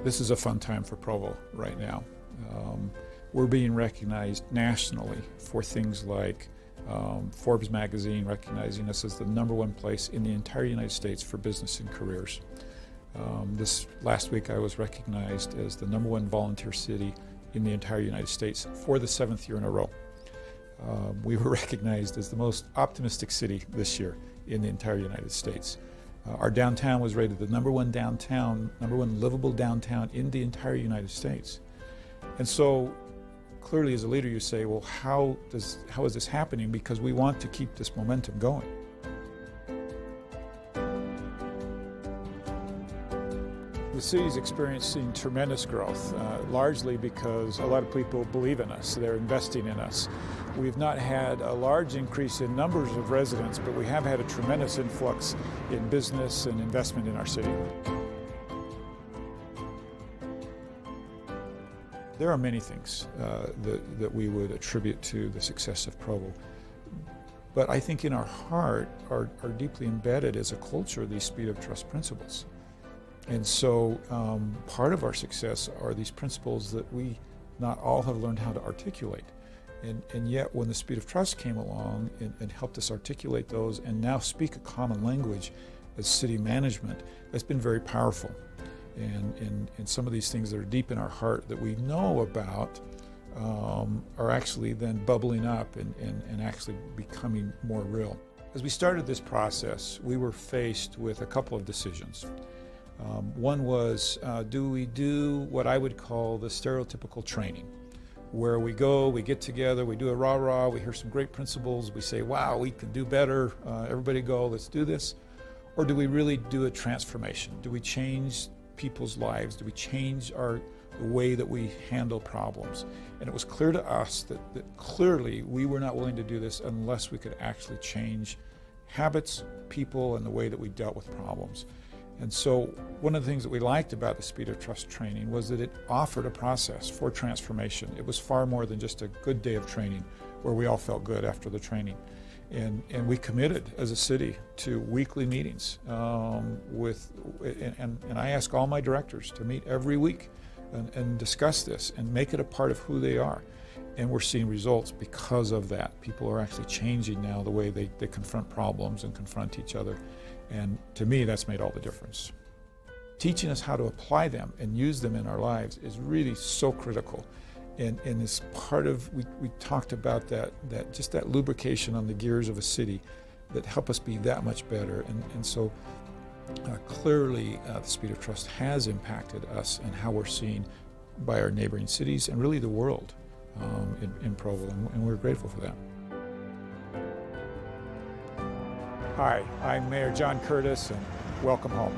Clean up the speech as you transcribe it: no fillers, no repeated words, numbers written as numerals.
This is a fun time for Provo right now. We're being recognized nationally for things like Forbes magazine recognizing us as the #1 place in the entire United States for business and careers. This last week I was recognized as the #1 volunteer city in the entire United States for the 7th year in a row. We were recognized as the most optimistic city this year in the entire United States. Our downtown was rated the #1 downtown, #1 livable downtown in the entire United States. And so clearly as a leader you say, well, how is this happening? Because we want to keep this momentum going. The city's experiencing tremendous growth, largely because a lot of people believe in us. They're investing in us. We've not had a large increase in numbers of residents, but we have had a tremendous influx in business and investment in our city. There are many things that we would attribute to the success of Provo. But I think in our heart are deeply embedded as a culture these speed of trust principles. And so part of our success are these principles that we not all have learned how to articulate. And yet when the speed of trust came along and helped us articulate those and now speak a common language as city management, that's been very powerful. And some of these things that are deep in our heart that we know about are actually then bubbling up and actually becoming more real. As we started this process, we were faced with a couple of decisions. One was, do we do what I would call the stereotypical training, where we go, we get together, we do a rah-rah, we hear some great principles, we say, wow, we can do better, everybody go, let's do this? Or do we really do a transformation? Do we change people's lives? Do we change the way that we handle problems? And it was clear to us that clearly we were not willing to do this unless we could actually change habits, people, and the way that we dealt with problems. And so one of the things that we liked about the Speed of Trust training was that it offered a process for transformation. It was far more than just a good day of training where we all felt good after the training. And we committed as a city to weekly meetings and I ask all my directors to meet every week and discuss this and make it a part of who they are. And we're seeing results because of that. People are actually changing now the way they confront problems and confront each other. And to me, that's made all the difference. Teaching us how to apply them and use them in our lives is really so critical. And as part of, we talked about that just that lubrication on the gears of a city that help us be that much better. And so clearly the Speed of Trust has impacted us and how we're seen by our neighboring cities and really the world in Provo, and we're grateful for that. Hi, I'm Mayor John Curtis, and welcome home.